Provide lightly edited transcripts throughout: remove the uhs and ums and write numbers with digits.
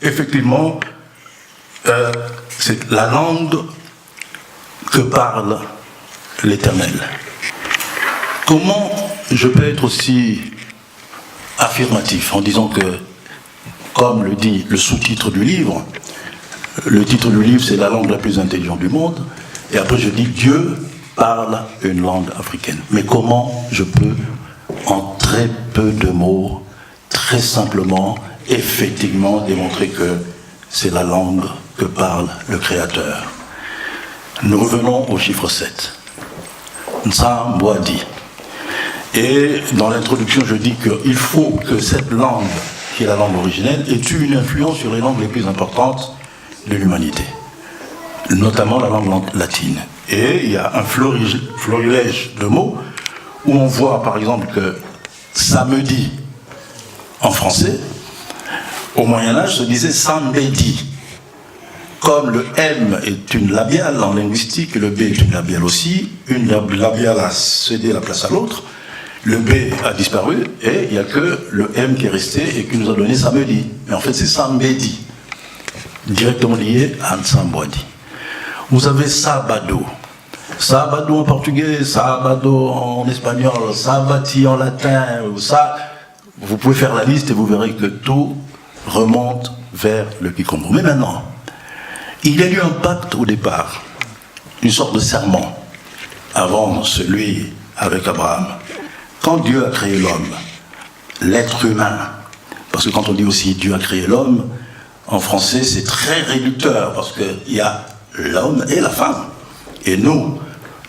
effectivement, c'est la langue que parle l'Éternel. Comment je peux être aussi affirmatif en disant que, comme le dit le sous-titre du livre, le titre du livre c'est la langue la plus intelligente du monde, et après je dis Dieu parle une langue africaine. Mais comment je peux, en très peu de mots, très simplement, effectivement démontrer que c'est la langue que parle le Créateur? Nous revenons au chiffre 7. Nsambwadi. Et dans l'introduction, je dis qu'il faut que cette langue, qui est la langue originelle, ait eu une influence sur les langues les plus importantes de l'humanité, notamment la langue latine. Et il y a un florilège de mots où on voit par exemple que samedi en français, au Moyen-Âge, se disait sambedi. Comme le M est une labiale en linguistique, le B est une labiale aussi, une labiale a cédé la place à l'autre, le B a disparu et il n'y a que le M qui est resté et qui nous a donné samedi. Mais en fait c'est sambedi, directement lié à Nsambwadi. Vous avez sabado. Sabado en portugais, sabado en espagnol, sabati en latin, ça, vous pouvez faire la liste et vous verrez que tout remonte vers le Kikongo. Mais maintenant, il y a eu un pacte au départ, une sorte de serment, avant celui avec Abraham. Quand Dieu a créé l'homme, l'être humain, parce que quand on dit aussi Dieu a créé l'homme, en français c'est très réducteur, parce qu'il y a l'homme et la femme. Et nous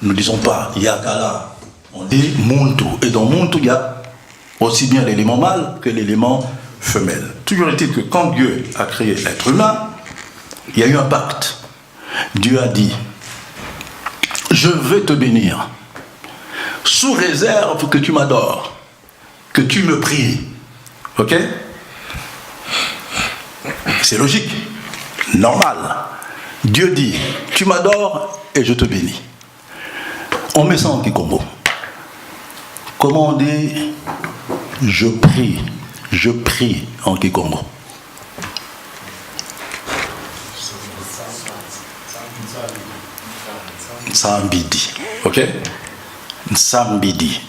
ne disons pas Yakala, on dit Muntu. Et dans Muntu, il y a aussi bien l'élément mâle que l'élément femelle. Toujours est-il que quand Dieu a créé l'être humain, il y a eu un pacte. Dieu a dit, je vais te bénir, sous réserve que tu m'adores, que tu me pries. Ok? C'est logique, normal. Dieu dit, tu m'adores et je te bénis. On met ça en Kikongo. Comment on dit je prie en Kikongo? Nsambidi, ok? Nsambidi.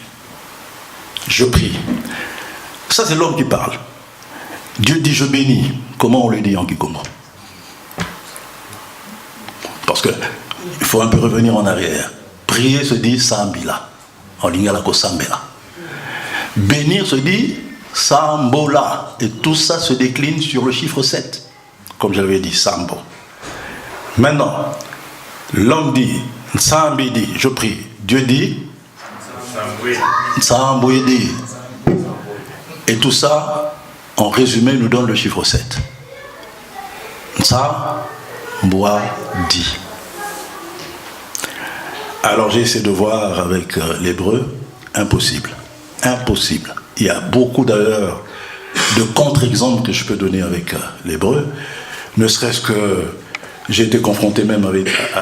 Je prie. Ça, c'est l'homme qui parle. Dieu dit je bénis. Comment on le dit en Kikongo? Parce que il faut un peu revenir en arrière. Prier se dit Sambila. En lingala ko Sambela. Bénir se dit Sambola. Et tout ça se décline sur le chiffre 7. Comme j'avais dit, Sambo. Maintenant, l'homme dit Nsambi dit, je prie. Dieu dit Nsambwedi. Et tout ça, en résumé, nous donne le chiffre 7. Nsambwedi. Alors j'ai essayé de voir avec l'hébreu, impossible. Impossible. Il y a beaucoup d'ailleurs de contre-exemples que je peux donner avec l'hébreu, ne serait-ce que j'ai été confronté même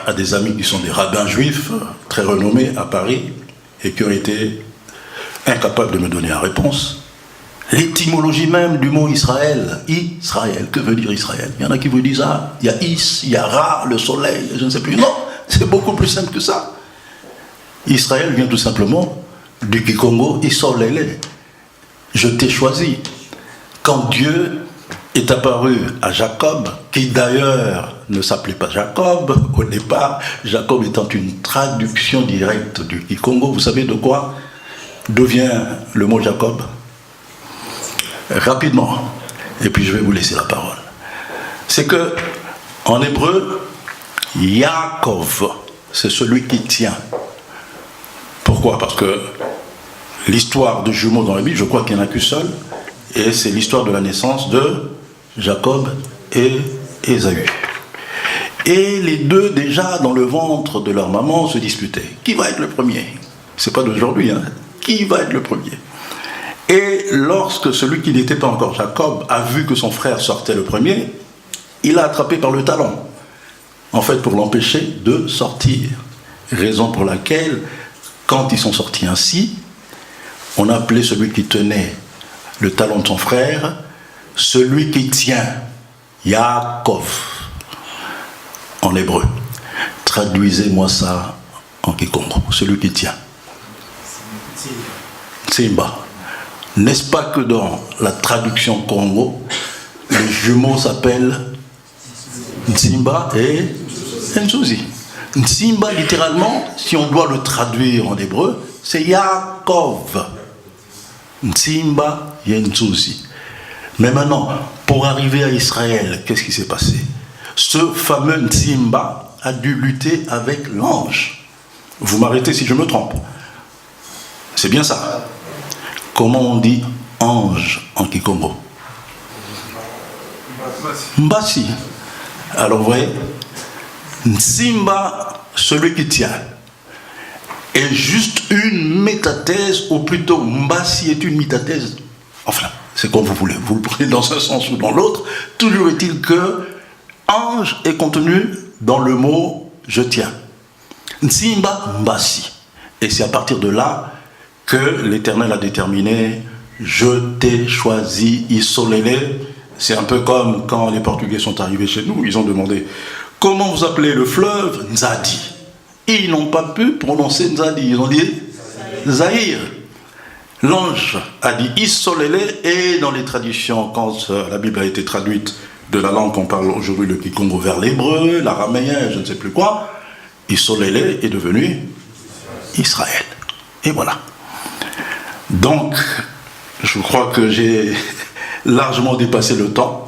à des amis qui sont des rabbins juifs très renommés à Paris et qui ont été incapables de me donner la réponse. L'étymologie même du mot Israël, Israël, que veut dire Israël? Il y en a qui vous disent, ah, il y a Is, il y a Ra, le soleil, je ne sais plus. Non, c'est beaucoup plus simple que ça. Israël vient tout simplement du Kikongo, Isolele. Je t'ai choisi. Quand Dieu est apparu à Jacob, qui d'ailleurs ne s'appelait pas Jacob au départ, Jacob étant une traduction directe du Kikongo, vous savez de quoi? D'où vient le mot Jacob? Rapidement, et puis je vais vous laisser la parole. C'est que, en hébreu, Yaakov, c'est celui qui tient. Pourquoi? Parce que l'histoire de jumeaux dans la Bible, je crois qu'il n'y en a qu'une seule, et c'est l'histoire de la naissance de Jacob et Ésaü. Et les deux, déjà dans le ventre de leur maman, se disputaient. Qui va être le premier? C'est pas d'aujourd'hui, hein. Qui va être le premier? Et lorsque celui qui n'était pas encore Jacob a vu que son frère sortait le premier, il l'a attrapé par le talon, en fait pour l'empêcher de sortir. Raison pour laquelle, quand ils sont sortis ainsi, on appelait celui qui tenait le talon de son frère celui qui tient. Yaakov, en hébreu. Traduisez-moi ça en kikongo, celui qui tient. Simba. N'est-ce pas que dans la traduction Congo, les jumeaux s'appellent Nsimba et Nzuzi. Nsimba, littéralement, si on doit le traduire en hébreu, c'est Yaakov. Nsimba et Nzuzi. Mais maintenant, pour arriver à Israël, qu'est-ce qui s'est passé? Ce fameux Nsimba a dû lutter avec l'ange. Vous m'arrêtez si je me trompe. C'est bien ça. Comment on dit ange en kikongo? Mbasi. Alors vous voyez, Nsimba, celui qui tient, est juste une métathèse, ou plutôt Mbasi est une métathèse. Enfin, c'est comme vous voulez, vous le prenez dans un sens ou dans l'autre. Toujours est-il que ange est contenu dans le mot je tiens. Nsimba, Mbasi. Et c'est à partir de là que l'Éternel a déterminé je t'ai choisi, Isolélé. C'est un peu comme quand les Portugais sont arrivés chez nous, ils ont demandé comment vous appelez le fleuve? Nzadi. Ils n'ont pas pu prononcer Nzadi, ils ont dit Zahir. L'ange a dit Isolélé, et dans les traditions, quand la Bible a été traduite de la langue qu'on parle aujourd'hui, le kikongo, vers l'hébreu, l'araméen, je ne sais plus quoi, Isolélé est devenu Israël. Et voilà. Donc, je crois que j'ai largement dépassé le temps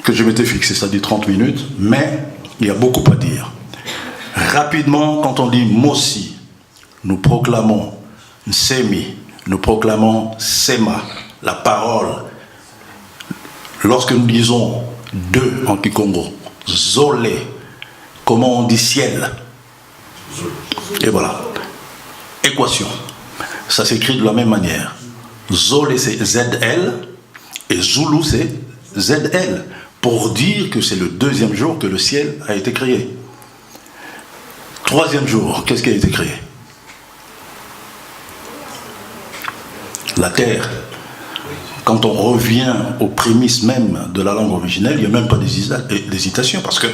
que je m'étais fixé, ça dit 30 minutes, mais il y a beaucoup à dire. Rapidement, quand on dit Mossi, nous proclamons Nsemi, nous proclamons Sema, la parole. Lorsque nous disons deux en kikongo, Zolé, comment on dit ciel? Et voilà. Équation. Ça s'écrit de la même manière. Zolé c'est ZL et Zulu c'est ZL, pour dire que c'est le deuxième jour que le ciel a été créé. Troisième jour, qu'est-ce qui a été créé? La terre. Quand on revient aux prémices même de la langue originelle, il n'y a même pas d'hésitation, parce que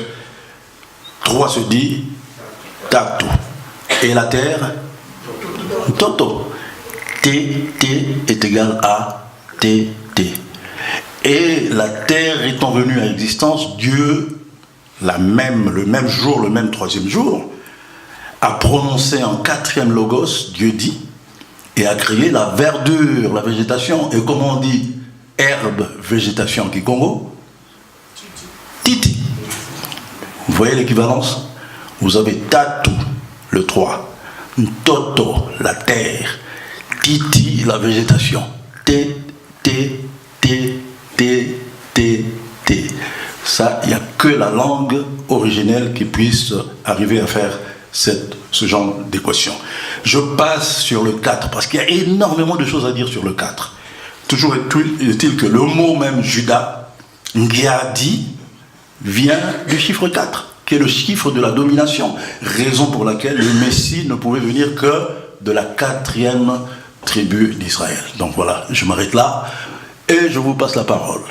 3 se dit Tatu. Et la terre, Toto. T est égal à T. Et la terre étant venue à existence, Dieu, le même jour, le même troisième jour, a prononcé en 4e logos, Dieu dit, et a créé la verdure, la végétation. Et comment on dit herbe, végétation en kikongo? Titi. Vous voyez l'équivalence? Vous avez Tatu, le 3, Toto, la terre, Titi, la végétation, T. Ça, il n'y a que la langue originelle qui puisse arriver à faire ce genre d'équation. Je passe sur le 4, parce qu'il y a énormément de choses à dire sur le 4. Toujours est-il que le mot même Judas, Ngiadi, vient du chiffre 4, qui est le chiffre de la domination, raison pour laquelle le Messie ne pouvait venir que de la 4e tribu d'Israël. Donc voilà, je m'arrête là et je vous passe la parole.